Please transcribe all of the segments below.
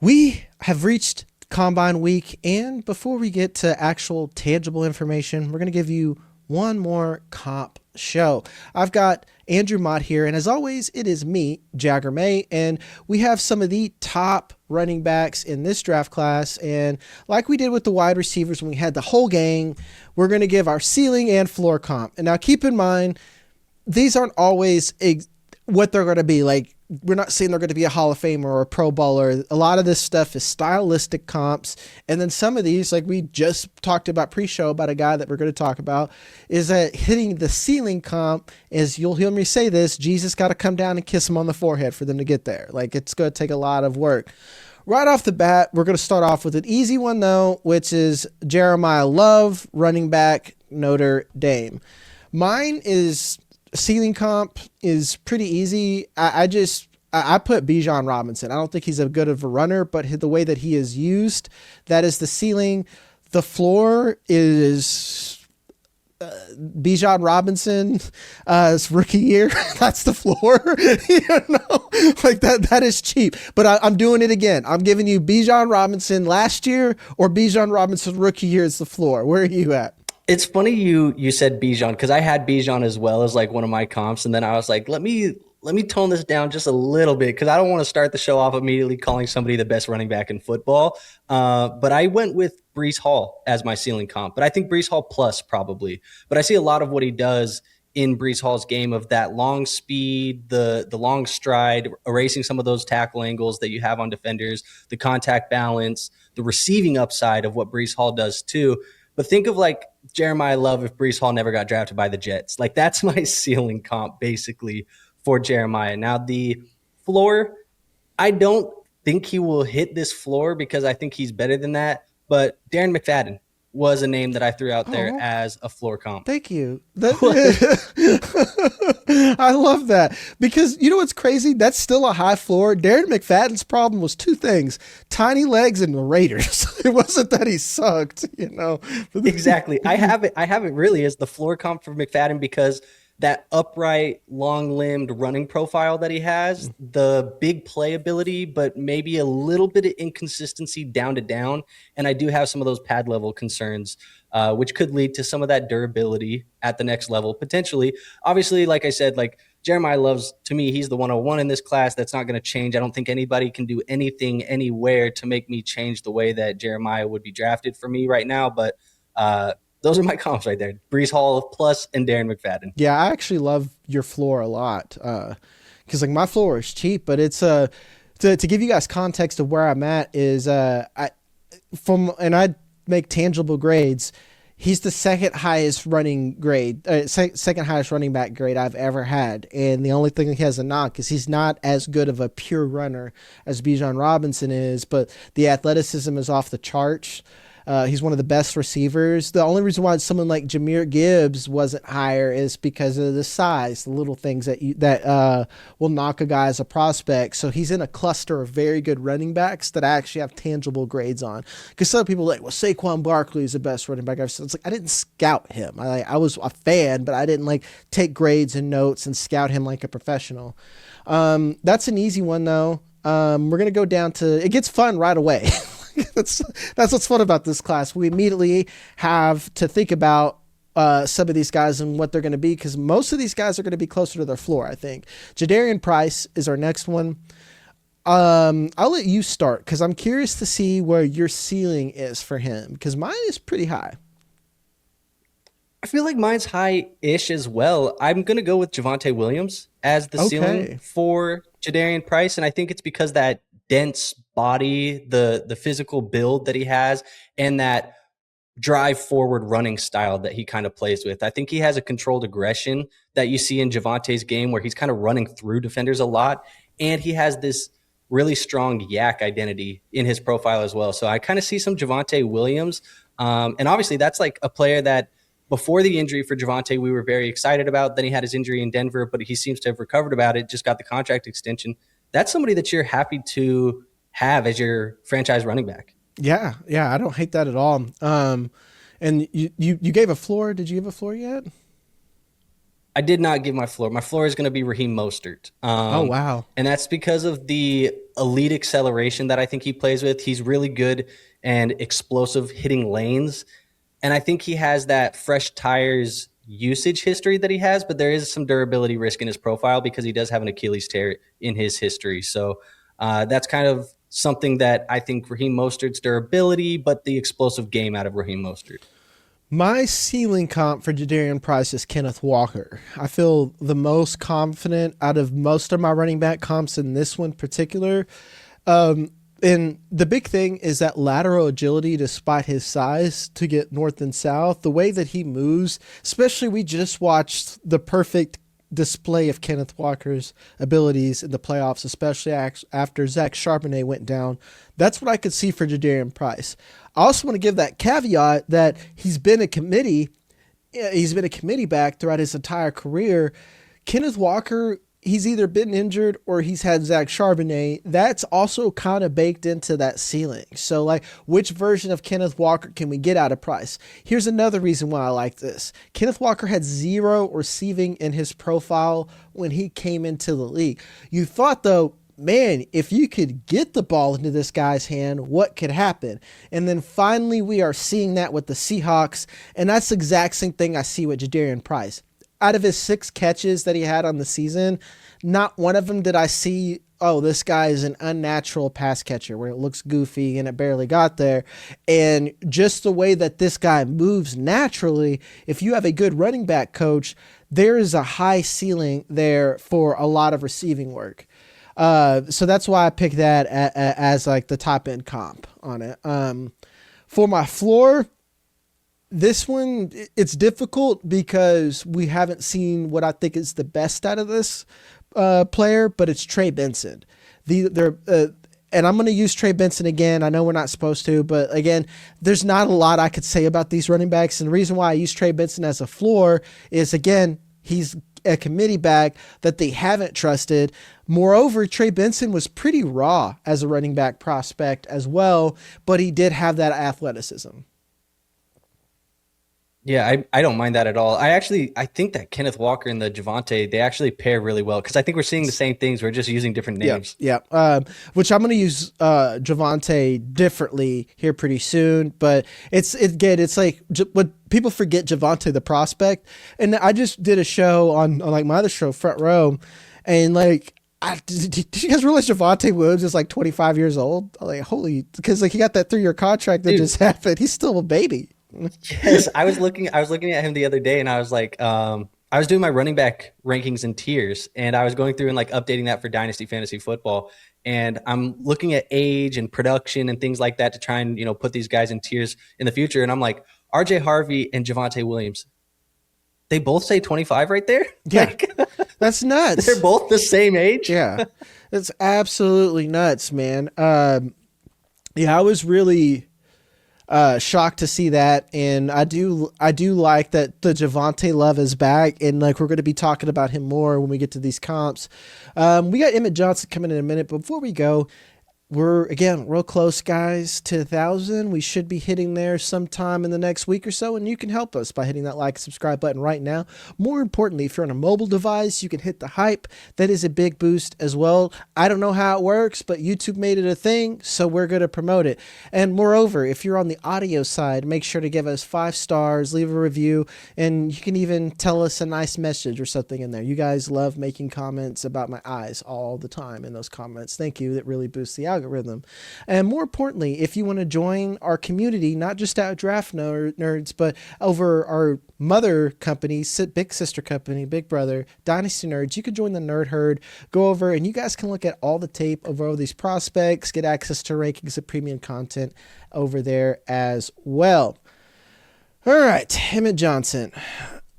We have reached Combine Week, and before we get to actual tangible information, we're going to give you one more comp show. I've got Andrew Mott here, and as always, it is me, Jagger May, and we have some of the top running backs in this draft class. And like we did with the wide receivers when we had the whole gang, we're going to give our ceiling and floor comp. And now keep in mind, these aren't always what they're going to be. Like, we're not saying they're going to be a Hall of Famer or a Pro Bowler. A lot of this stuff is stylistic comps. And then some of these, like we just talked about pre-show about a guy that we're going to talk about, is that hitting the ceiling comp is, you'll hear me say this, Jesus got to come down and kiss him on the forehead for them to get there. Like, it's going to take a lot of work. Right off the bat, we're going to start off with an easy one though, which is Jeremiyah Love, running back, Notre Dame. Mine is ceiling comp is pretty easy. I put Bijan Robinson. I don't think he's a good of a runner, but the way that he is used, that is the ceiling. The floor is Bijan Robinson's rookie year. That's the floor. Like that is cheap. But I'm doing it again. I'm giving you Bijan Robinson last year or Bijan Robinson rookie year is the floor. Where are you at? It's funny you said Bijan, because I had Bijan as well as like one of my comps, and then I was like, let me tone this down just a little bit, because I don't want to start the show off immediately calling somebody the best running back in football. But I went with Breece Hall as my ceiling comp, but I think Breece Hall plus probably. But I see a lot of what he does in Breece Hall's game of that long speed, the long stride, erasing some of those tackle angles that you have on defenders, the contact balance, the receiving upside of what Breece Hall does too. But think of like Jeremiyah Love if Breece Hall never got drafted by the Jets. Like, that's my ceiling comp basically for Jeremiah. Now, the floor, I don't think he will hit this floor because I think he's better than that. But Darren McFadden was a name that I threw out there as a floor comp. Thank you. I love that, because you know what's crazy? That's still a high floor. Darren McFadden's problem was two things: tiny legs and the Raiders. It wasn't that he sucked, Exactly. I have it really as the floor comp for McFadden, because that upright, long-limbed running profile that he has, the big playability, but maybe a little bit of inconsistency down to down. And I do have some of those pad level concerns, which could lead to some of that durability at the next level, potentially. Obviously, like I said, like Jeremiyah Love's, to me, he's the 101 in this class. That's not going to change. I don't think anybody can do anything anywhere to make me change the way that Jeremiah would be drafted for me right now. But those are my comps right there. Breece Hall plus and Darren McFadden. Yeah, I actually love your floor a lot, because like my floor is cheap, but it's to give you guys context of where I'm at is I make tangible grades. He's the second highest running grade, second highest running back grade I've ever had, and the only thing he has a knock is he's not as good of a pure runner as Bijan Robinson is, but the athleticism is off the charts. He's one of the best receivers. The only reason why someone like Jahmyr Gibbs wasn't higher is because of the size, the little things that will knock a guy as a prospect. So he's in a cluster of very good running backs that I actually have tangible grades on. Because some people are like, well, Saquon Barkley is the best running back I've seen. It's like, I didn't scout him. I was a fan, but I didn't like take grades and notes and scout him like a professional. That's an easy one though. We're gonna go down to, it gets fun right away. That's what's fun about this class. We immediately have to think about some of these guys and what they're going to be, because most of these guys are going to be closer to their floor, I think. Jadarian Price is our next one. I'll let you start, because I'm curious to see where your ceiling is for him, because mine is pretty high. I feel like mine's high-ish as well. I'm going to go with Javonte Williams as the ceiling for Jadarian Price, and I think it's because that dense body, the physical build that he has, and that drive forward running style that he kind of plays with. I think he has a controlled aggression that you see in Javonte's game, where he's kind of running through defenders a lot, and he has this really strong yak identity in his profile as well. So I kind of see some Javonte Williams, and obviously that's like a player that before the injury for Javonte we were very excited about. Then he had his injury in Denver, but he seems to have recovered about it, just got the contract extension. That's somebody that you're happy to have as your franchise running back. Yeah, I don't hate that at all. And you gave a floor. Did you give a floor yet? I did not give my floor. My floor is going to be Raheem Mostert. Oh, wow. And that's because of the elite acceleration that I think he plays with. He's really good and explosive hitting lanes. And I think he has that fresh tires usage history that he has, but there is some durability risk in his profile because he does have an Achilles tear in his history. So that's kind of something that I think Raheem Mostert's durability, but the explosive game out of Raheem Mostert. My ceiling comp for Jadarian Price is Kenneth Walker. I feel the most confident out of most of my running back comps in this one particular. And the big thing is that lateral agility, despite his size, to get north and south, the way that he moves, especially we just watched the perfect display of Kenneth Walker's abilities in the playoffs, especially after Zach Charbonnet went down. That's what I could see for Jadarian Price. I also want to give that caveat that he's been a committee back throughout his entire career. Kenneth Walker, he's either been injured or he's had Zach Charbonnet. That's also kind of baked into that ceiling. So, like, which version of Kenneth Walker can we get out of Price? Here's another reason why I like this. Kenneth Walker had 0 receiving in his profile when he came into the league. You thought, though, man, if you could get the ball into this guy's hand, what could happen? And then finally, we are seeing that with the Seahawks. And that's the exact same thing I see with Jadarian Price. Out of his 6 catches that he had on the season, not one of them did I see, oh, this guy is an unnatural pass catcher where it looks goofy and it barely got there. And just the way that this guy moves naturally, if you have a good running back coach, there is a high ceiling there for a lot of receiving work. So that's why I picked that as like the top end comp on it. For my floor, this one, it's difficult because we haven't seen what I think is the best out of this player, but it's Trey Benson. And I'm going to use Trey Benson again. I know we're not supposed to, but again, there's not a lot I could say about these running backs. And the reason why I use Trey Benson as a floor is, again, he's a committee back that they haven't trusted. Moreover, Trey Benson was pretty raw as a running back prospect as well, but he did have that athleticism. Yeah, I don't mind that at all. I think that Kenneth Walker and the Javonte, they actually pair really well because I think we're seeing the same things. We're just using different names. Yeah. Which I'm going to use Javonte differently here pretty soon. But it's like what people forget Javonte the prospect. And I just did a show on like my other show, Front Row, and like, did you guys realize Javonte Williams is like 25 years old? Like, holy, because like he got that 3-year contract that just happened. He's still a baby. Yes, I was looking at him the other day, and I was like, I was doing my running back rankings in tiers, and I was going through and like updating that for Dynasty Fantasy Football, and I'm looking at age and production and things like that to try and put these guys in tiers in the future, and I'm like, RJ Harvey and Javonte Williams, they both say 25 right there. Yeah, like, that's nuts. They're both the same age. Yeah, it's absolutely nuts, man. Yeah, I was really shocked to see that, and I do like that the Javonte Love is back, and like we're going to be talking about him more when we get to these comps. We got Emmett Johnson coming in a minute, but before we go, we're again real close, guys, to 1,000. We should be hitting there sometime in the next week or so, and you can help us by hitting that like and subscribe button right now. More importantly, if you're on a mobile device, you can hit the hype. That is a big boost as well. I don't know how it works, but YouTube made it a thing, so we're going to promote it. And moreover, if you're on the audio side, make sure to give us 5 stars, leave a review, and you can even tell us a nice message or something in there. You guys love making comments about my eyes all the time in those comments. Thank you. That really boosts the algorithm. And more importantly, if you want to join our community, not just at Draft Nerds, but over our mother company, big sister company, Big Brother, Dynasty Nerds, you can join the Nerd Herd. Go over and you guys can look at all the tape of all these prospects, get access to rankings of premium content over there as well. All right, Emmett Johnson.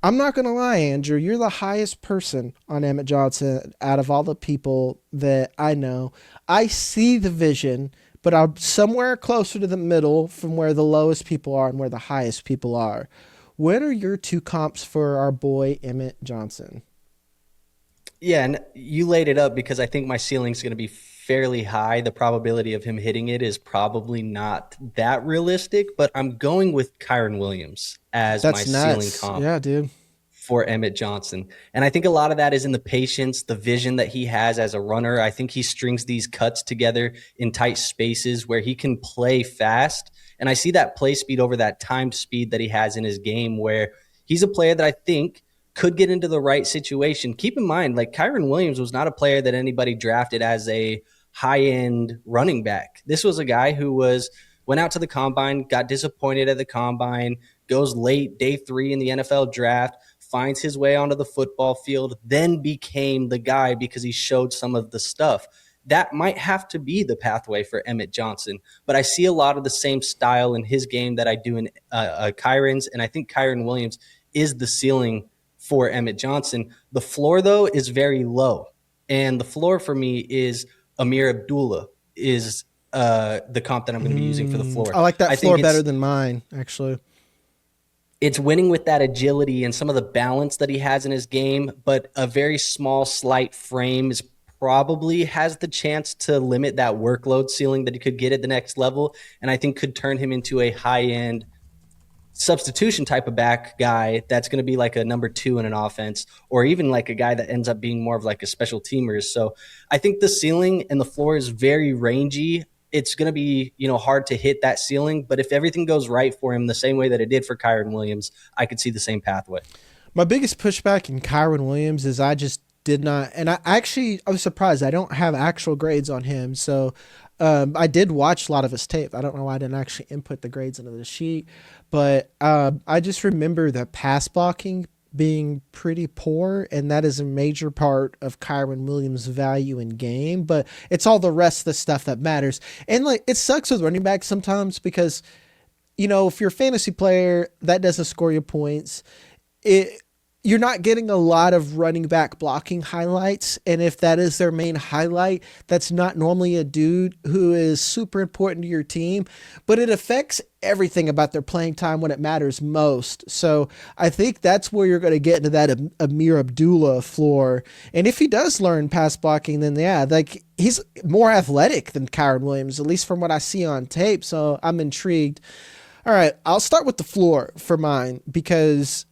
I'm not going to lie, Andrew, you're the highest person on Emmett Johnson out of all the people that I know. I see the vision, but I'm somewhere closer to the middle from where the lowest people are and where the highest people are. What are your 2 comps for our boy Emmett Johnson? Yeah, and you laid it up because I think my ceiling is going to be fairly high. The probability of him hitting it is probably not that realistic, but I'm going with Kyren Williams as my ceiling comp. Yeah, dude. for Emmett Johnson. And I think a lot of that is in the patience, the vision that he has as a runner. I think he strings these cuts together in tight spaces where he can play fast. And I see that play speed over that timed speed that he has in his game, where he's a player that I think could get into the right situation. Keep in mind, like, Kaytron Williams was not a player that anybody drafted as a high-end running back. This was a guy who went out to the combine, got disappointed at the combine, goes late, day 3 in the NFL draft, finds his way onto the football field, then became the guy because he showed some of the stuff. That might have to be the pathway for Emmett Johnson, but I see a lot of the same style in his game that I do in Kaytron's, and I think Kaytron Williams is the ceiling for Emmett Johnson. The floor, though, is very low, and the floor for me is Amir Abdullah is the comp that I'm going to be using for the floor. I like that floor better than mine, actually. It's winning with that agility and some of the balance that he has in his game, but a very small, slight frame probably has the chance to limit that workload ceiling that he could get at the next level, and I think could turn him into a high-end substitution type of back guy that's going to be like a number 2 in an offense, or even like a guy that ends up being more of like a special teamer. So I think the ceiling and the floor is very rangy. It's going to be, hard to hit that ceiling, but if everything goes right for him the same way that it did for Kaytron Williams, I could see the same pathway. My biggest pushback in Kaytron Williams is I just did not, and I was surprised. I don't have actual grades on him, so I did watch a lot of his tape. I don't know why I didn't actually input the grades into the sheet, but I just remember the pass blocking being pretty poor, and that is a major part of Kaytron Williams' value in game, but it's all the rest of the stuff that matters. And like, it sucks with running backs sometimes because, if you're a fantasy player, that doesn't score you points. You're not getting a lot of running back blocking highlights. And if that is their main highlight, that's not normally a dude who is super important to your team, but it affects everything about their playing time when it matters most. So I think that's where you're going to get into that Amir Abdullah floor. And if he does learn pass blocking, then he's more athletic than Kaytron Williams, at least from what I see on tape. So I'm intrigued. All right, I'll start with the floor for mine because,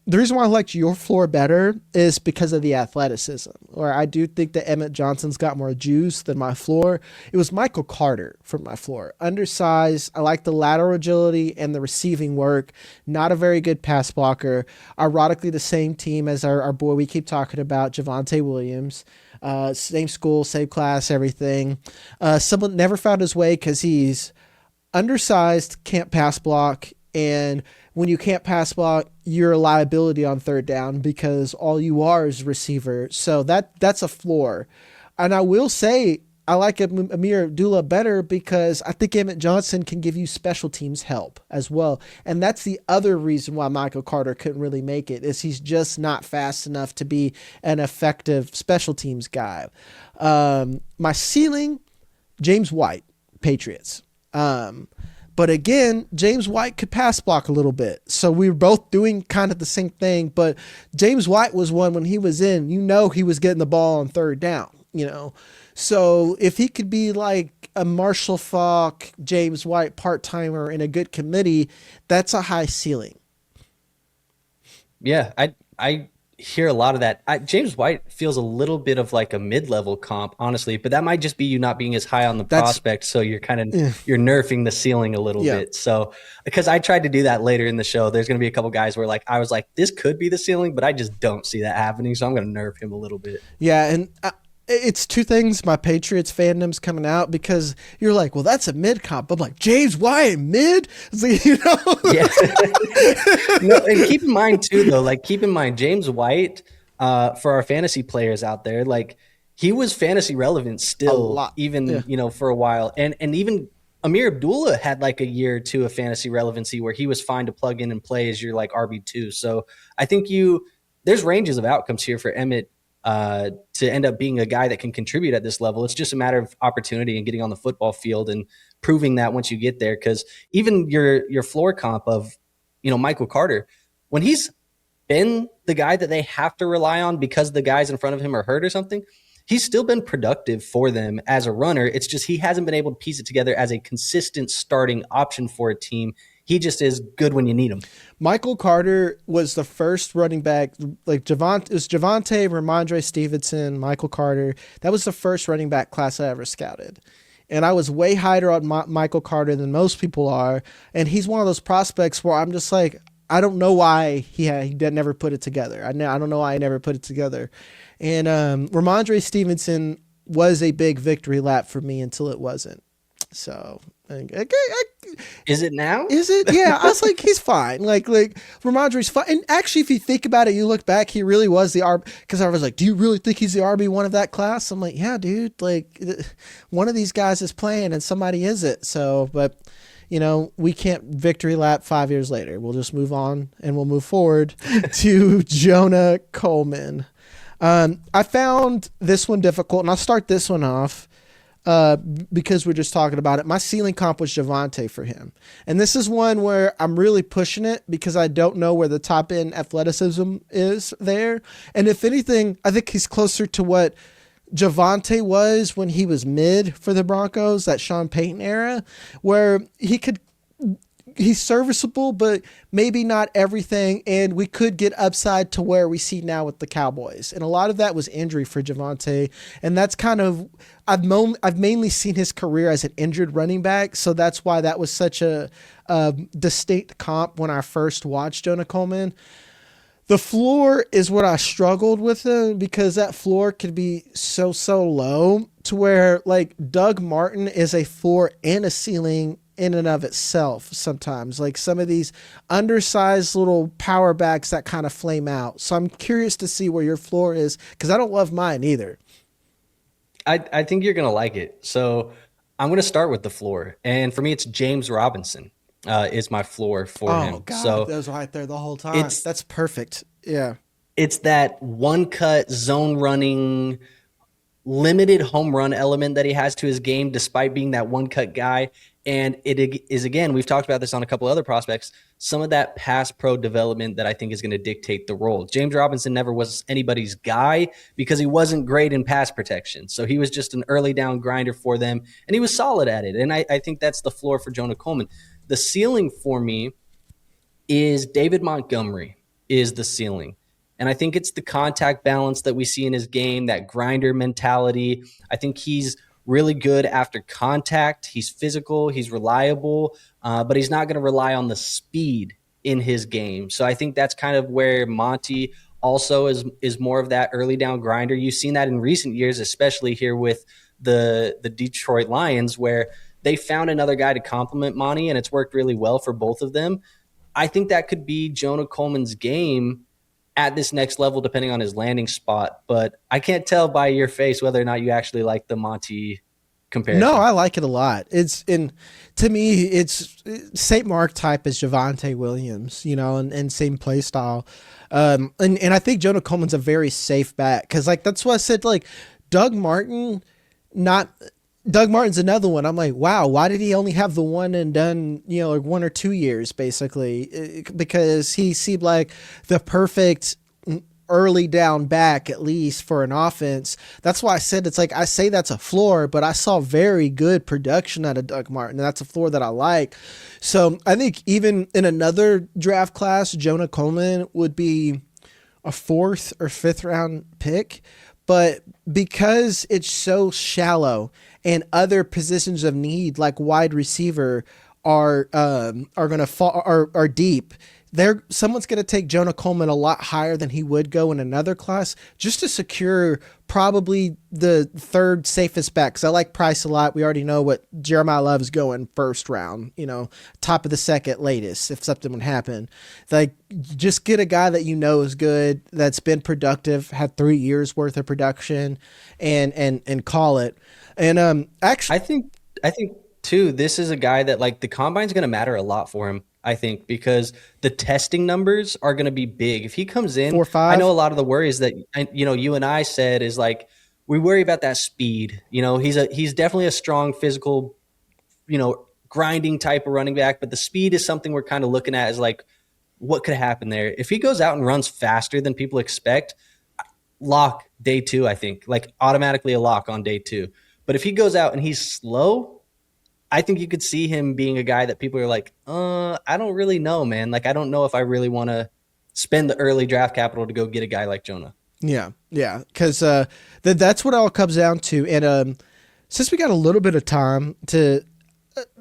the reason why I liked your floor better is because of the athleticism, or I do think that Emmett Johnson's got more juice than my floor. It was Michael Carter for my floor. Undersized. I like the lateral agility and the receiving work. Not a very good pass blocker. Ironically, the same team as our boy we keep talking about, Javonte Williams. Same school, same class, everything. Someone never found his way because he's undersized, can't pass block, and when you can't pass block, you're a liability on third down because all you are is receiver. So that's a floor. And I will say I like Amir Abdullah better because I think Emmett Johnson can give you special teams help as well. And that's the other reason why Michael Carter couldn't really make it, is he's just not fast enough to be an effective special teams guy. My ceiling, James White, Patriots. But again, James White could pass block a little bit. So we were both doing kind of the same thing, but James White was one when he was in, he was getting the ball on third down, So if he could be like a Marshall Faulk, James White part-timer in a good committee, that's a high ceiling. Yeah, I hear a lot of that. James White feels a little bit of like a mid-level comp, honestly, but that might just be you not being as high on the prospect, so you're kind of you're nerfing the ceiling a little bit. So because I tried to do that later in the show, there's going to be a couple guys where I was like, this could be the ceiling, but I just don't see that happening, so I'm going to nerf him a little bit. Yeah, and it's two things. My Patriots fandom's coming out because you're like, well, that's a mid comp. I'm like, James White mid? Yeah. No, and keep in mind too, though, James White, for our fantasy players out there, he was fantasy relevant still, even, for a while. And even Amir Abdullah had a year or two of fantasy relevancy where he was fine to plug in and play as your RB2. So I think there's ranges of outcomes here for Emmett to end up being a guy that can contribute at this level. It's just a matter of opportunity and getting on the football field and proving that once you get there. Because even your floor comp of, Michael Carter, when he's been the guy that they have to rely on because the guys in front of him are hurt or something, he's still been productive for them as a runner. It's just he hasn't been able to piece it together as a consistent starting option for a team He just is good when you need him. Michael Carter was the first running back, like Javante, it was Javante, Ramondre Stevenson, Michael Carter. That was the first running back class I ever scouted. And I was way higher on Michael Carter than most people are. And he's one of those prospects where I'm just like, I don't know why he never put it together. I don't know why I never put it together. And Ramondre Stevenson was a big victory lap for me until it wasn't. So, is it now? Is it? Yeah, I was like, he's fine. Like Ramondre's fine. And actually, if you think about it, you look back, he really was the RB. Because I was like, do you really think he's the RB1 of that class? I'm like, yeah, dude. Like, one of these guys is playing and somebody is it. So, but we can't victory lap 5 years later. We'll just move on and we'll move forward to Jonah Coleman. I found this one difficult, and I'll start this one off. Because we're just talking about it. My ceiling comp was Javante for him. And this is one where I'm really pushing it because I don't know where the top end athleticism is there. And if anything, I think he's closer to what Javante was when he was mid for the Broncos, that Sean Payton era, where he's serviceable, but maybe not everything. And we could get upside to where we see now with the Cowboys. And a lot of that was injury for Javante. And that's kind of, I've mainly seen his career as an injured running back. So that's why that was such a distinct comp when I first watched Jonah Coleman. The floor is what I struggled with him because that floor could be so low to where like Doug Martin is a floor and a ceiling in and of itself sometimes, like some of these undersized little power backs that kind of flame out. So I'm curious to see where your floor is because I don't love mine either. I think you're going to like it. So I'm going to start with the floor. And for me, it's James Robinson is my floor for him. Oh, God, so that was right there the whole time. That's perfect. Yeah. It's that one-cut zone running, limited home run element that he has to his game despite being that one-cut guy. And it is, again, we've talked about this on a couple other prospects, some of that pass pro development that I think is going to dictate the role. James Robinson never was anybody's guy because he wasn't great in pass protection. So he was just an early down grinder for them, and he was solid at it. And I think that's the floor for Jonah Coleman. The ceiling for me is David Montgomery is the ceiling. And I think it's the contact balance that we see in his game, that grinder mentality. I think he's really good after contact. He's physical. He's reliable, but he's not going to rely on the speed in his game. So I think that's kind of where Monty also is more of that early down grinder. You've seen that in recent years, especially here with the Detroit Lions, where they found another guy to complement Monty, and it's worked really well for both of them. I think that could be Jonah Coleman's game at this next level, depending on his landing spot. But I can't tell by your face whether or not you actually like the Monty comparison. No, I like it a lot. To me, it's St. Mark type as Javonte Williams, and same play style. And I think Jonah Coleman's a very safe bet because that's what I said, like Doug Martin's another one. I'm like, wow, why did he only have the one and done, like 1 or 2 years basically? Because he seemed like the perfect early down back, at least for an offense. That's why I said I say that's a floor, but I saw very good production out of Doug Martin. And that's a floor that I like. So I think even in another draft class, Jonah Coleman would be a 4th or 5th round pick. But because it's so shallow and other positions of need like wide receiver are going to fall are deep, someone's going to take Jonah Coleman a lot higher than he would go in another class just to secure probably the 3rd safest back. Because I like Price a lot. We already know what Jeremiyah Love is going 1st round, top of the 2nd latest if something would happen. Like, just get a guy that is good, that's been productive, had 3 years worth of production, and call it. And actually, I think too, this is a guy that the combine's going to matter a lot for him. I think because the testing numbers are going to be big. If he comes in, 4.5. I know a lot of the worries that you and I said is we worry about that speed. He's definitely a strong physical, grinding type of running back, but the speed is something we're kind of looking at as what could happen there. If he goes out and runs faster than people expect, lock day 2, I think, automatically a lock on day 2. But if he goes out and he's slow, I think you could see him being a guy that people are like, I don't really know, man. Like, I don't know if I really want to spend the early draft capital to go get a guy like Jonah. Yeah, yeah, because that's what it all comes down to. And since we got a little bit of time to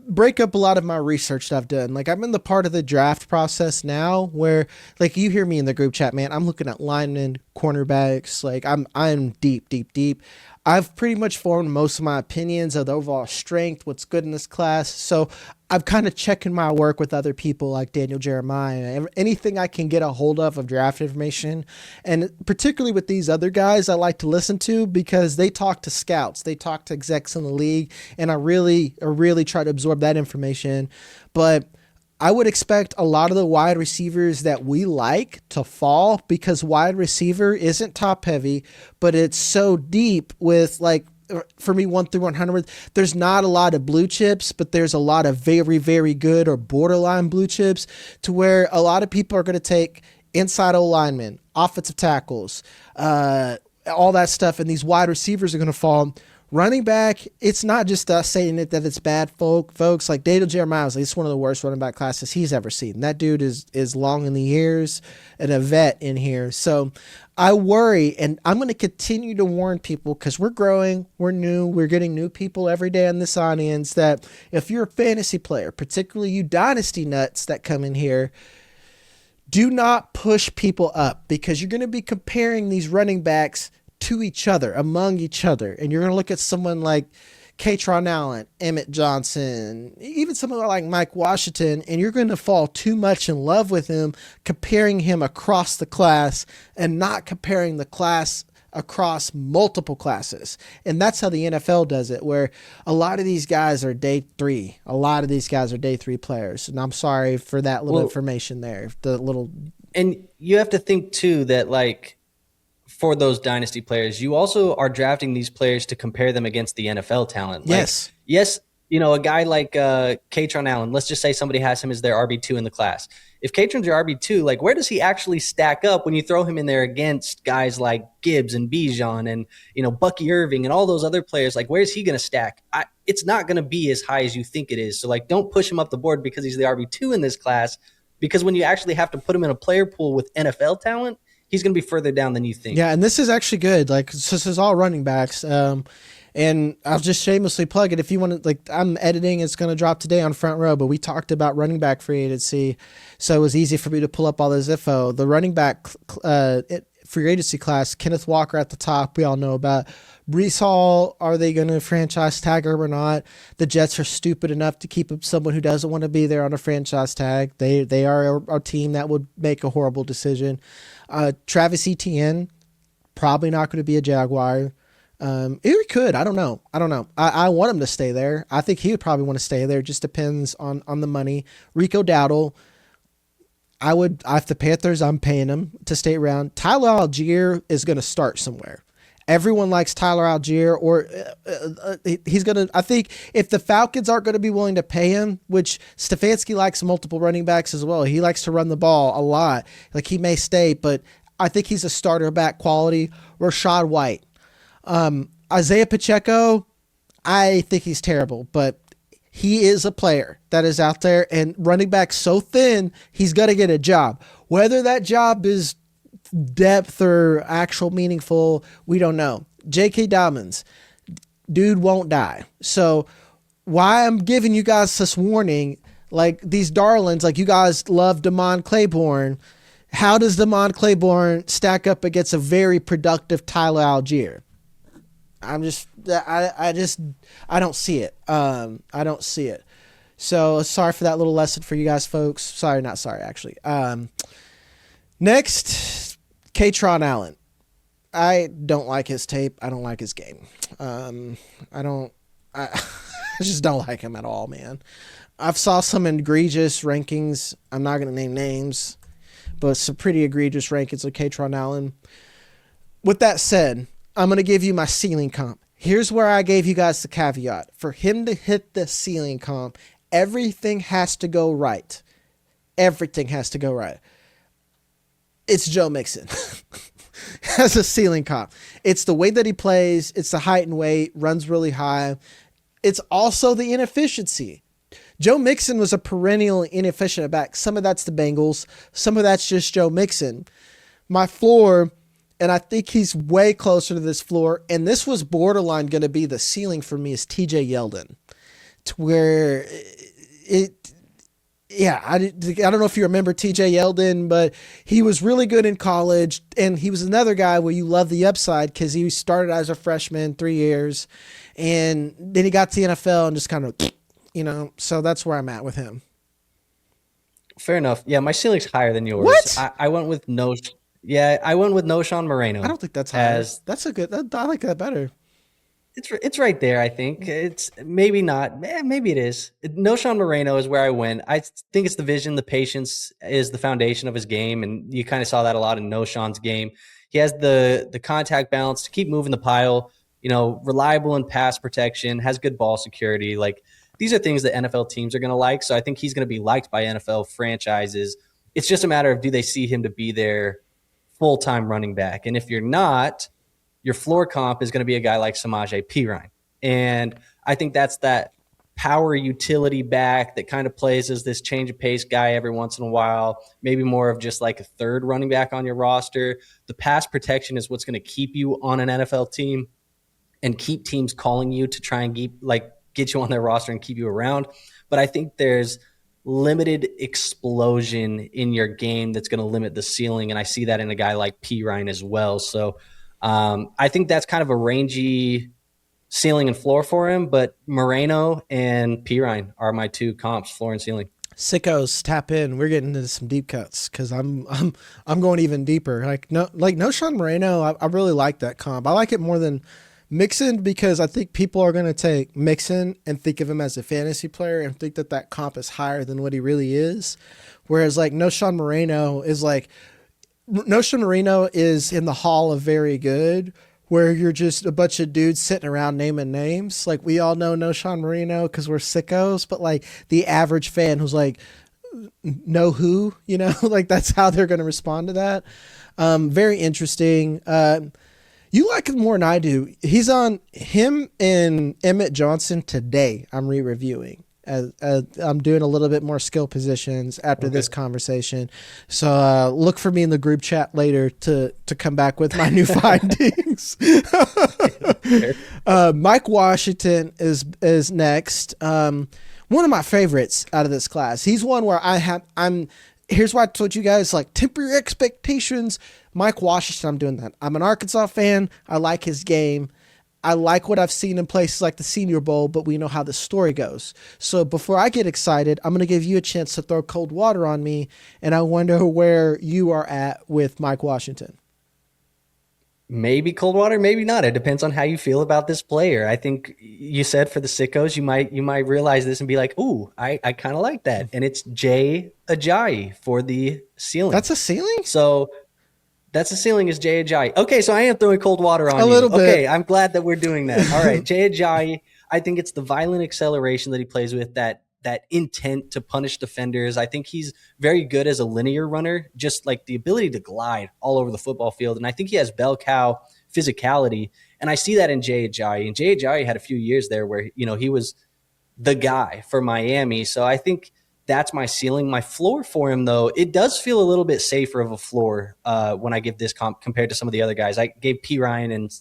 break up a lot of my research that I've done, like I'm in the part of the draft process now where, like, you hear me in the group chat, man, I'm looking at linemen, cornerbacks, like I'm deep. I've pretty much formed most of my opinions of the overall strength, what's good in this class. So I'm kind of checking my work with other people like Daniel Jeremiyah, anything I can get a hold of draft information. And particularly with these other guys I like to listen to because they talk to scouts, they talk to execs in the league, and I really try to absorb that information. But I would expect a lot of the wide receivers that we like to fall because wide receiver isn't top heavy, but it's so deep with, like, for me, 1 through 100, there's not a lot of blue chips, but there's a lot of very, very good or borderline blue chips to where a lot of people are going to take inside O linemen, offensive tackles, all that stuff. And these wide receivers are going to fall. Running back, it's not just us saying it that it's bad, folks. Like Daniel Jeremiyah is like, one of the worst running back classes he's ever seen. That dude is long in the years and a vet in here. So I worry, and I'm going to continue to warn people because we're growing, we're new, we're getting new people every day in this audience, that if you're a fantasy player, particularly you Dynasty nuts that come in here, do not push people up because you're going to be comparing these running backs to each other, among each other. And you're going to look at someone like Kaytron Allen, Emmett Johnson, even someone like Mike Washington, and you're going to fall too much in love with him, comparing him across the class and not comparing the class across multiple classes. And that's how the NFL does it, where a lot of these guys are day 3. A lot of these guys are day 3 players. And I'm sorry for that little information there. And you have to think too that, like, for those dynasty players, you also are drafting these players to compare them against the NFL talent. Yes. A guy like Kaytron Allen, let's just say somebody has him as their RB2 in the class. If Kaytron's your RB2, like, where does he actually stack up when you throw him in there against guys like Gibbs and Bijan and, Bucky Irving and all those other players? Like, where's he going to stack? It's not going to be as high as you think it is. So, like, don't push him up the board because he's the RB2 in this class, because when you actually have to put him in a player pool with NFL talent, he's going to be further down than you think. Yeah, and this is actually good. Like, this is all running backs. And I'll just shamelessly plug it. If you want to, like, I'm editing, it's going to drop today on Front Row, but we talked about running back free agency, so it was easy for me to pull up all this info. The running back free agency class, Kenneth Walker at the top, we all know about. Breece Hall, are they going to franchise tag him or not? The Jets are stupid enough to keep someone who doesn't want to be there on a franchise tag. They are a team that would make a horrible decision. Travis Etienne, probably not going to be a Jaguar. He could. I don't know. I want him to stay there. I think he would probably want to stay there. It just depends on the money. Rico Dowdle, if the Panthers, I'm paying him to stay around. Tyler Algier is going to start somewhere. Everyone likes Tyler Algier, or he's going to, I think if the Falcons aren't going to be willing to pay him, which Stefanski likes multiple running backs as well. He likes to run the ball a lot. Like, he may stay, but I think he's a starter back quality. Rashad White. Isaiah Pacheco, I think he's terrible, but he is a player that is out there, and running back so thin, he's going to get a job. Whether that job is depth or actual meaningful, we don't know. J.K. Dobbins, dude won't die. So why I'm giving you guys this warning, like, these darlings, like, you guys love Demond Claiborne. How does Demond Claiborne stack up against a very productive Tyler Algier? I don't see it. I don't see it. So sorry for that little lesson for you guys, folks. Sorry, not sorry, actually. Next, Kaytron Allen. I don't like his tape. I don't like his game. I just don't like him at all, man. I've saw some egregious rankings. I'm not going to name names, but some pretty egregious rankings of Kaytron Allen. With that said, I'm going to give you my ceiling comp. Here's where I gave you guys the caveat. For him to hit the ceiling comp, everything has to go right. Everything has to go right. It's Joe Mixon as a ceiling comp. It's the way that he plays. It's the height and weight, runs really high. it's also the inefficiency. Joe Mixon was a perennial inefficient back. Some of that's the Bengals. Some of that's just Joe Mixon. My floor, and I think he's way closer to this floor, and this was borderline going to be the ceiling for me, is TJ Yeldon. To where I don't know if you remember TJ Yeldon, but he was really good in college, and he was another guy where you love the upside because he started as a freshman 3 years, and then he got to the NFL and just kind of, so that's where I'm at with him. Fair enough. Yeah, my ceiling's higher than yours. What? I went with no. Yeah, I went with Knowshon Moreno. I don't think that's higher. That's a good. I like that better. It's right there, I think. It's maybe not. Maybe it is. Knowshon Moreno is where I went. I think it's the vision, the patience is the foundation of his game, and you kind of saw that a lot in Knowshon's game. He has the contact balance to keep moving the pile, reliable in pass protection, has good ball security. Like, these are things that NFL teams are going to like, so I think he's going to be liked by NFL franchises. It's just a matter of, do they see him to be their full-time running back? And if you're not, your floor comp is going to be a guy like Samaje Perine. And I think that's that power utility back that kind of plays as this change of pace guy every once in a while, maybe more of just like a third running back on your roster. The pass protection is what's going to keep you on an NFL team and keep teams calling you to try and get you on their roster and keep you around. But I think there's limited explosion in your game that's going to limit the ceiling. And I see that in a guy like Perine as well. So I think that's kind of a rangy ceiling and floor for him, but Moreno and Perine are my two comps, floor and ceiling. Sickos, tap in. We're getting into some deep cuts because I'm going even deeper. Knowshon Moreno, I really like that comp. I like it more than Mixon because I think people are going to take Mixon and think of him as a fantasy player and think that comp is higher than what he really is. Whereas Knowshon Moreno is in the hall of very good, where you're just a bunch of dudes sitting around naming names. Like, we all know Knowshon Moreno because we're sickos, but the average fan who's know who, that's how they're going to respond to that. Very interesting. You like him more than I do. He's on him and Emmett Johnson today. I'm re-reviewing. I'm doing a little bit more skill positions after this conversation. So look for me in the group chat later to come back with my new findings. Mike Washington is next. One of my favorites out of this class. He's one where here's why I told you guys, temper your expectations. Mike Washington, I'm doing that. I'm an Arkansas fan. I like his game. I like what I've seen in places like the Senior Bowl, but we know how the story goes. So before I get excited, I'm going to give you a chance to throw cold water on me, and I wonder where you are at with Mike Washington. Maybe cold water, maybe not. It depends on how you feel about this player. I think you said for the sickos, you might realize this and be like, ooh, I kind of like that. And it's Jay Ajayi for the ceiling. That's a ceiling? So that's the ceiling is Jay Ajayi. Okay, so I am throwing cold water on you. A little bit. Okay, I'm glad that we're doing that. All right, Jay Ajayi, I think it's the violent acceleration that he plays with, that intent to punish defenders. I think he's very good as a linear runner, just the ability to glide all over the football field. And I think he has bell cow physicality. And I see that in Jay Ajayi. And Jay Ajayi had a few years there where, he was the guy for Miami. So I think that's my ceiling. My floor for him, though, it does feel a little bit safer of a floor when I give this comp compared to some of the other guys. I gave Perine and,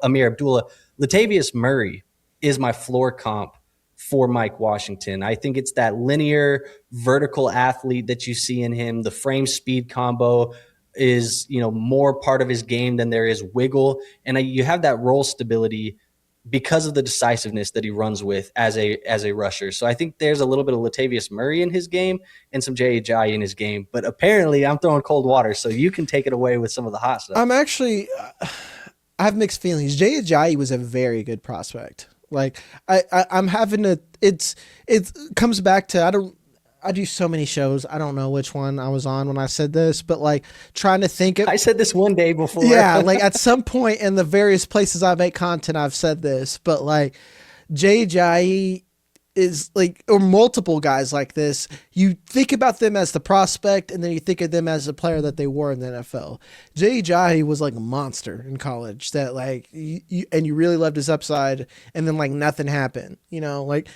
Amir Abdullah. Latavius Murray is my floor comp for Mike Washington. I think it's that linear vertical athlete that you see in him. The frame speed combo is, more part of his game than there is wiggle. And you have that roll stability because of the decisiveness that he runs with as a rusher. So I think there's a little bit of Latavius Murray in his game and some Jay Ajayi in his game. But apparently I'm throwing cold water, so you can take it away with some of the hot stuff. I'm actually I have mixed feelings. Jay Ajayi was a very good prospect. I'm having to it comes back to I do so many shows. I don't know which one I was on when I said this, but trying to think of. I said this one day before. Yeah, at some point in the various places I make content, I've said this, but Jay Ajayi, is like, or multiple guys like this, you think about them as the prospect and then you think of them as the player that they were in the NFL. Jai was like a monster in college that like and you really loved his upside, and then like nothing happened, like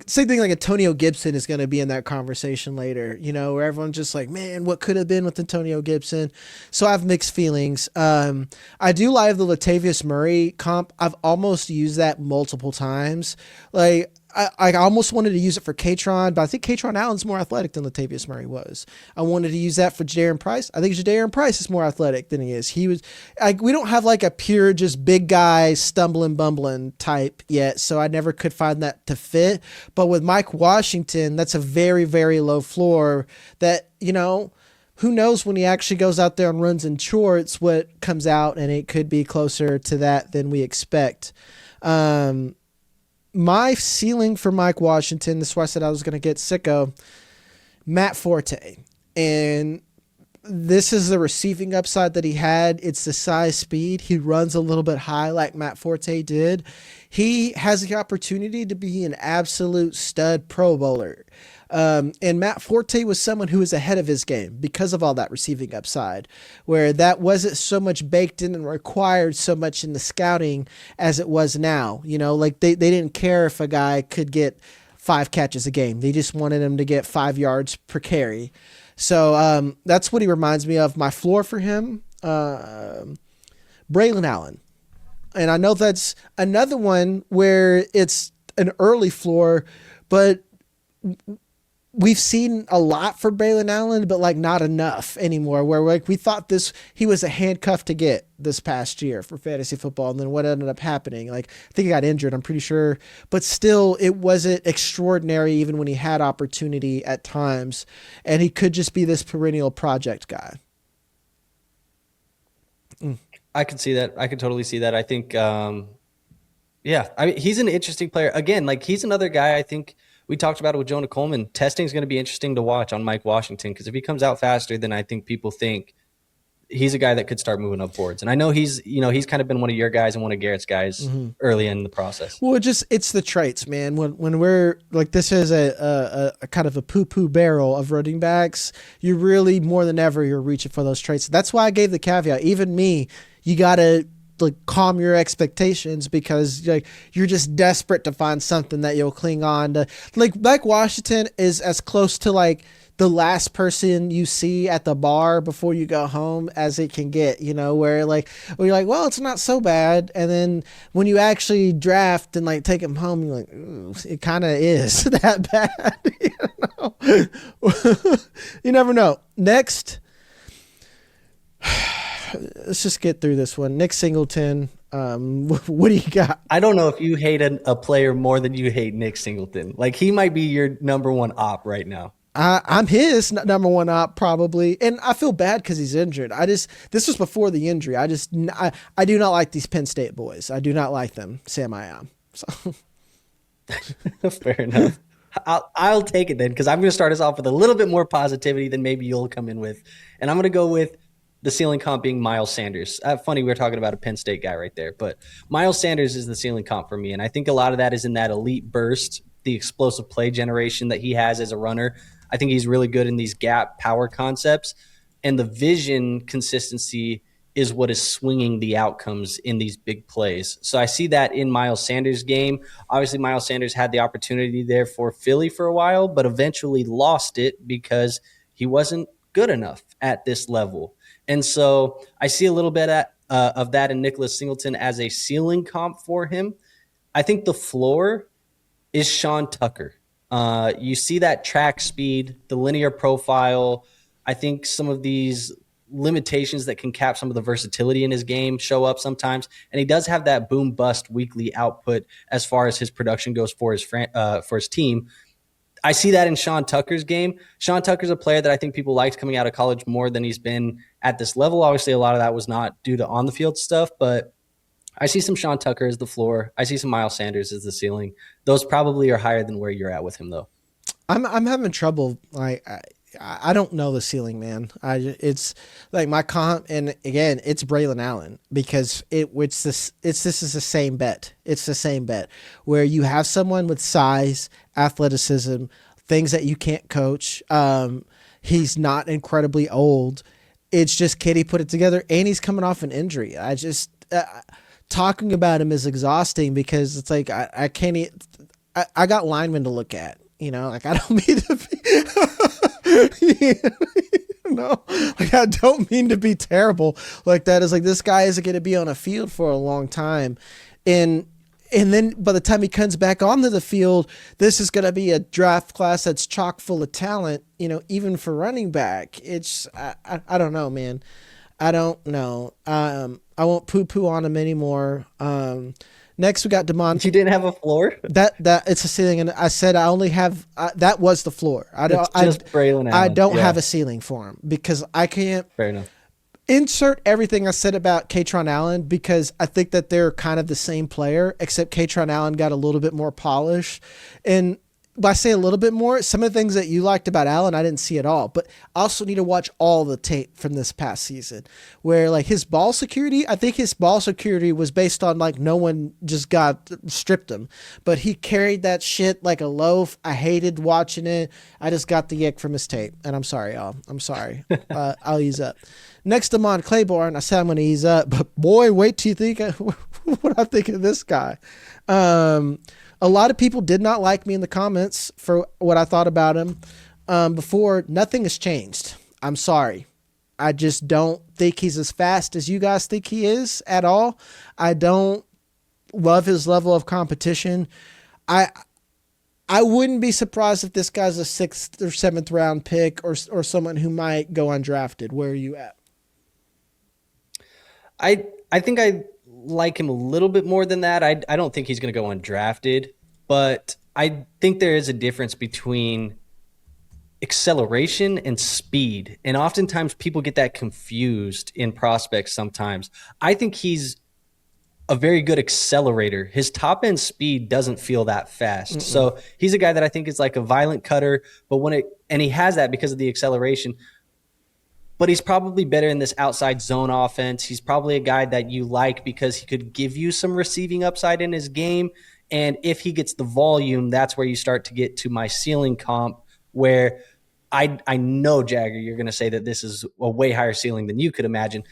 same thing like Antonio Gibson is going to be in that conversation later, where everyone's just like, man, what could have been with Antonio Gibson? So I have mixed feelings. I do like the Latavius Murray comp. I've almost used that multiple times. Like, I almost wanted to use it for Kaytron, but I think Kaytron Allen's more athletic than Latavius Murray was. I wanted to use that for Jadarian Price. I think Jadarian Price is more athletic than he is. He was like, we don't have like a pure just big guy stumbling bumbling type yet, so I never could find that to fit. But with Mike Washington, that's a very, very low floor that, who knows when he actually goes out there and runs in shorts what comes out, and it could be closer to that than we expect. My ceiling for Mike Washington, this is why I said I was going to get sicko, Matt Forte. And this is the receiving upside that he had. It's the size, speed. He runs a little bit high like Matt Forte did. He has the opportunity to be an absolute stud Pro Bowler. And Matt Forte was someone who was ahead of his game because of all that receiving upside, where that wasn't so much baked in and required so much in the scouting as it was now. Like they didn't care if a guy could get 5 catches a game. They just wanted him to get 5 yards per carry. So that's what he reminds me of. My floor for him, Braylon Allen. And I know that's another one where it's an early floor, but we've seen a lot for Braylon Allen, but like not enough anymore, where like we thought he was a handcuff to get this past year for fantasy football. And then what ended up happening? Like, I think he got injured, I'm pretty sure, but still it wasn't extraordinary even when he had opportunity at times, and he could just be this perennial project guy. I can see that. I can totally see that. I think, he's an interesting player. Again, like he's another guy, I think, we talked about it with Jonah Coleman. Testing is going to be interesting to watch on Mike Washington, because if he comes out faster than I think people think, he's a guy that could start moving up boards. And I know he's kind of been one of your guys and one of Garrett's guys early in the process. Well, it's the traits, man. When we're like, this is a kind of a poo-poo barrel of running backs, you really more than ever, you're reaching for those traits. That's why I gave the caveat. Even me, you got to like calm your expectations, because like you're just desperate to find something that you'll cling on to. Like Washington is as close to like the last person you see at the bar before you go home as it can get, where you're like, well, it's not so bad. And then when you actually draft and like take him home, you're like, ooh, it kind of is that bad. You never know. Next, let's just get through this one. Nick Singleton. What do you got? I don't know if you hate a player more than you hate Nick Singleton. Like, he might be your number one op right now. I'm his number one op probably, and I feel bad because he's injured. This was before the injury. I do not like these Penn State boys. I do not like them. Sam, I am. So. Fair enough. I'll take it then, because I'm going to start us off with a little bit more positivity than maybe you'll come in with, and I'm going to go with the ceiling comp being Miles Sanders. Funny, we were talking about a Penn State guy right there, but Miles Sanders is the ceiling comp for me, and I think a lot of that is in that elite burst, the explosive play generation that he has as a runner. I think he's really good in these gap power concepts, and the vision consistency is what is swinging the outcomes in these big plays. So I see that in Miles Sanders' game. Obviously, Miles Sanders had the opportunity there for Philly for a while, but eventually lost it because he wasn't good enough at this level. And so I see a little bit of that in Nicholas Singleton as a ceiling comp for him. I think the floor is Sean Tucker. You see that track speed, the linear profile. I think some of these limitations that can cap some of the versatility in his game show up sometimes. And he does have that boom bust weekly output as far as his production goes for his team. I see that in Sean Tucker's game. Sean Tucker's a player that I think people liked coming out of college more than he's been at this level. Obviously, a lot of that was not due to on-the-field stuff, but I see some Sean Tucker as the floor. I see some Miles Sanders as the ceiling. Those probably are higher than where you're at with him, though. I'm having trouble. I don't know the ceiling, man. It's like my comp, and again, it's Braylon Allen because this is the same bet. It's the same bet where you have someone with size, athleticism, things that you can't coach. He's not incredibly old. It's just can he put it together, and he's coming off an injury. I just talking about him is exhausting because it's like I can't. I got linemen to look at. You know, like I don't mean to be, like I don't mean to be terrible like that. Is like this guy isn't going to be on a field for a long time, and then by the time he comes back onto the field, this is going to be a draft class that's chock full of talent. You know, even for running back, it's I don't know, man. I don't know. I won't poo on him anymore. Next, we got Demond. You didn't have a floor? That it's a ceiling, and I said I only have that was the floor. I don't have a ceiling for him because I can't. Fair enough. Insert everything I said about Kaytron Allen because I think that they're kind of the same player, except Kaytron Allen got a little bit more polish. And by say a little bit more, some of the things that you liked about Allen, I didn't see at all. But I also need to watch all the tape from this past season where like his ball security, I think his ball security was based on like no one just stripped him. But he carried that shit like a loaf. I hated watching it. I just got the yick from his tape. And I'm sorry, y'all. I'm sorry. I'll ease up. Next, Demond Claiborne. I said I'm going to ease up. But boy, wait till you think what I think of this guy. A lot of people did not like me in the comments for what I thought about him before. Nothing has changed. I'm sorry. I just don't think he's as fast as you guys think he is at all. I don't love his level of competition. I wouldn't be surprised if this guy's a 6th or 7th round pick or someone who might go undrafted. Where are you at? I think I like him a little bit more than that. I don't think he's going to go undrafted, but I think there is a difference between acceleration and speed. And oftentimes people get that confused in prospects sometimes. I think he's a very good accelerator. His top end speed doesn't feel that fast. So he's a guy that I think is like a violent cutter, but and he has that because of the acceleration. But he's probably better in this outside zone offense. He's probably a guy that you like because he could give you some receiving upside in his game. And if he gets the volume, that's where you start to get to my ceiling comp, where I know, Jagger, you're going to say that this is a way higher ceiling than you could imagine.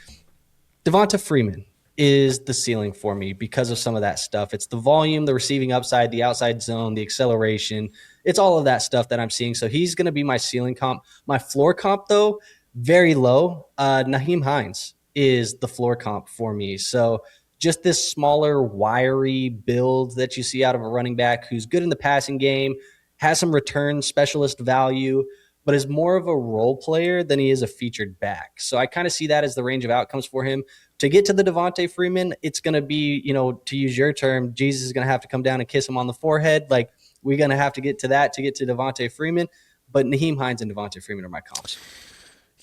Devonta Freeman is the ceiling for me because of some of that stuff. It's the volume, the receiving upside, the outside zone, the acceleration. It's all of that stuff that I'm seeing. So he's going to be my ceiling comp. My floor comp, though, very low. Nyheim Hines is the floor comp for me. So just this smaller, wiry build that you see out of a running back who's good in the passing game, has some return specialist value, but is more of a role player than he is a featured back. So I kind of see that as the range of outcomes for him. To get to the Devonta Freeman, it's going to be, to use your term, Jesus is going to have to come down and kiss him on the forehead. Like, we're going to have to get to that to get to Devonta Freeman. But Nyheim Hines and Devonta Freeman are my comps.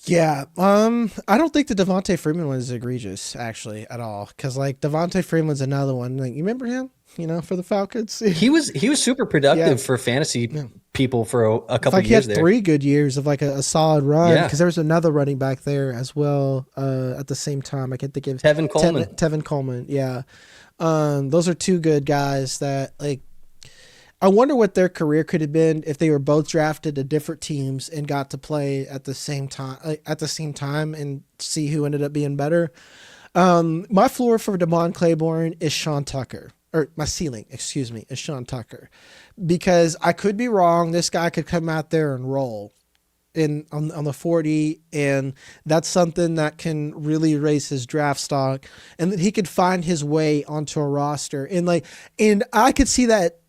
Yeah, I don't think the Devonta Freeman one is egregious actually at all because like Devonta Freeman's another one. Like, you remember him? For the Falcons, he was super productive for fantasy people for a couple of years. He had 3 good years of like a solid run because there was another running back there as well at the same time. I can't think of Tevin Coleman. Yeah, those are 2 good guys that like. I wonder what their career could have been if they were both drafted to different teams and got to play at the same time and see who ended up being better. My floor for Demond Claiborne is Sean Tucker, or my ceiling, excuse me, is Sean Tucker, because I could be wrong. This guy could come out there and roll on the 40, and that's something that can really raise his draft stock, and that he could find his way onto a roster, and I could see that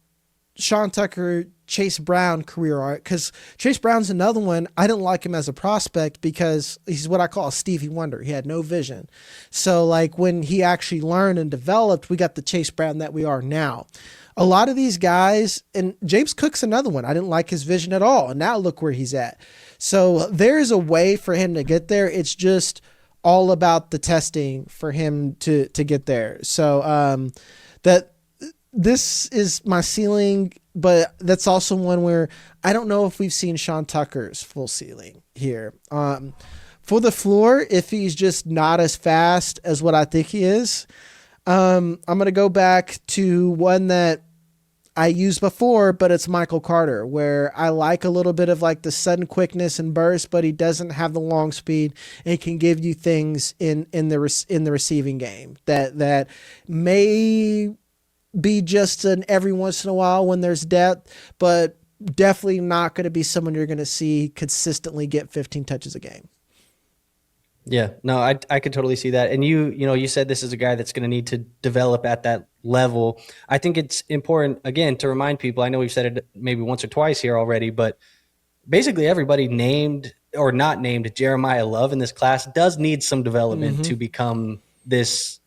Sean Tucker, Chase Brown career arc, because Chase Brown's another one. I didn't like him as a prospect because he's what I call a Stevie Wonder. He had no vision. So like when he actually learned and developed, we got the Chase Brown that we are now. A lot of these guys, and James Cook's another one. I didn't like his vision at all. And now look where he's at. So there's a way for him to get there. It's just all about the testing for him to get there. So this is my ceiling. but that's also one where I don't know if we've seen Sean Tucker's full ceiling here. For the floor, if he's just not as fast as what I think he is, I'm going to go back to one that I used before, but it's Michael Carter, where I like a little bit of like the sudden quickness and burst, but he doesn't have the long speed and can give you things in the receiving game that may be just an every once in a while when there's depth, but definitely not going to be someone you're going to see consistently get 15 touches a game. Yeah, no, I could totally see that. And you said this is a guy that's going to need to develop at that level. I think it's important, again, to remind people, I know we've said it maybe once or twice here already, but basically everybody named or not named Jeremiyah Love in this class does need some development to become this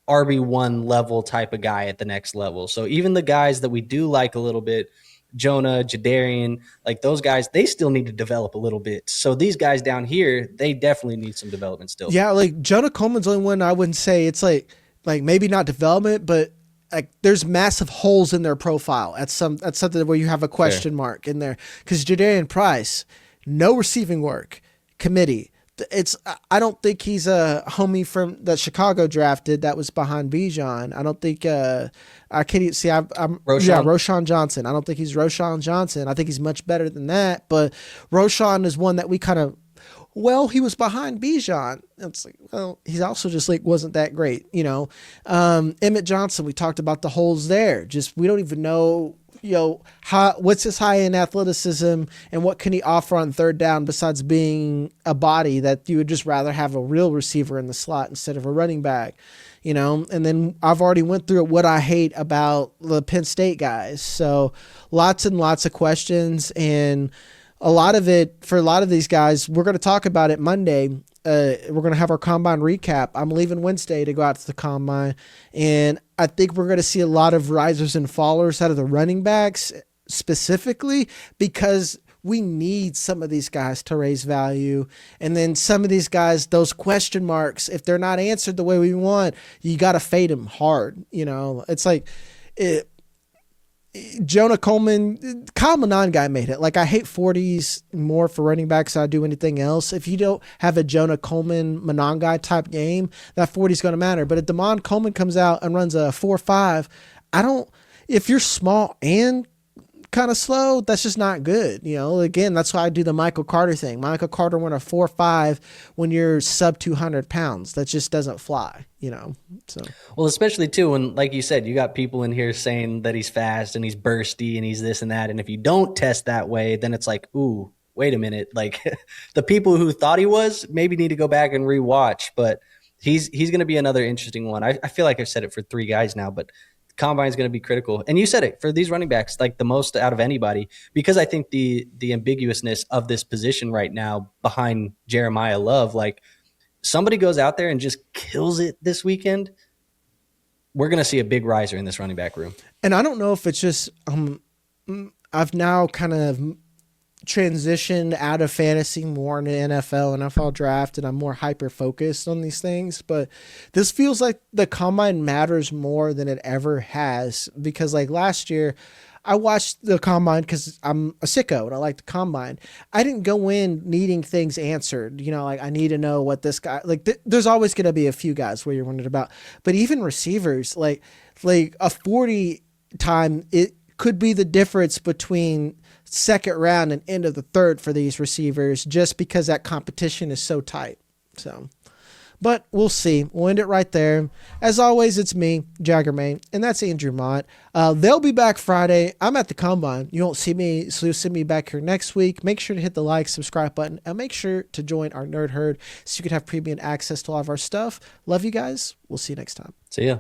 RB1 level type of guy at the next level. So even the guys that we do like a little bit, Jonah, Jadarian, like those guys, they still need to develop a little bit. So these guys down here, they definitely need some development still. Yeah, like Jonah Coleman's the only one I wouldn't say it's like maybe not development, but like there's massive holes in their profile at something where you have a question mark in there. Because Jadarian Price, no receiving work, committee. I don't think he's a homie from that Chicago drafted that was behind Bijan. I don't think I can't see. Roschon Johnson. I don't think he's Roschon Johnson. I think he's much better than that. But Roschon is one that we kind of, he was behind Bijan. It's like, he's also just like wasn't that great, Emmett Johnson. We talked about the holes there. Just we don't even know. What's his high end athleticism and what can he offer on third down besides being a body that you would just rather have a real receiver in the slot instead of a running back, and then I've already went through what I hate about the Penn State guys. So lots and lots of questions, and a lot of it for a lot of these guys, we're going to talk about it Monday. We're going to have our combine recap. I'm leaving Wednesday to go out to the combine, and I think we're going to see a lot of risers and fallers out of the running backs specifically because we need some of these guys to raise value. And then some of these guys, those question marks, if they're not answered the way we want, you got to fade them hard. It's like Jonah Coleman, Kyle Manon guy made it. Like I hate 40s more for running backs than I do anything else. If you don't have a Jonah Coleman Manon guy type game, that 40 is going to matter. But if Demond Coleman comes out and runs a 4.5, if you're small and kind of slow, that's just not good. Again, that's why I do the Michael Carter thing. Michael Carter went a 4.5 when you're sub 200 pounds. That just doesn't fly, so. Well, especially too, when, like you said, you got people in here saying that he's fast and he's bursty and he's this and that. And if you don't test that way, then it's like, ooh, wait a minute. Like the people who thought he was maybe need to go back and rewatch, but he's going to be another interesting one. I feel like I've said it for 3 guys now, but combine is going to be critical. And you said it for these running backs, like the most out of anybody, because I think the ambiguousness of this position right now behind Jeremiyah Love, like somebody goes out there and just kills it this weekend, we're going to see a big riser in this running back room. And I don't know if it's just, I've now kind of transitioned out of fantasy more into NFL draft, and I'm more hyper focused on these things, but this feels like the combine matters more than it ever has, because like last year I watched the combine because I'm a sicko and I like the combine. I didn't go in needing things answered, like I need to know what this guy, like there's always going to be a few guys where you're wondering about, but even receivers, like a 40 time, it could be the difference between second round and end of the third for these receivers, just because that competition is so tight. So, but we'll see. We'll end it right there. As always, it's me, Jagger, and that's Andrew Mott. They'll be back Friday. I'm at the combine. You won't see me, so you'll see me back here next week. Make sure to hit the like, subscribe button, and make sure to join our Nerd Herd so you can have premium access to all of our stuff. Love you guys. We'll see you next time. See ya.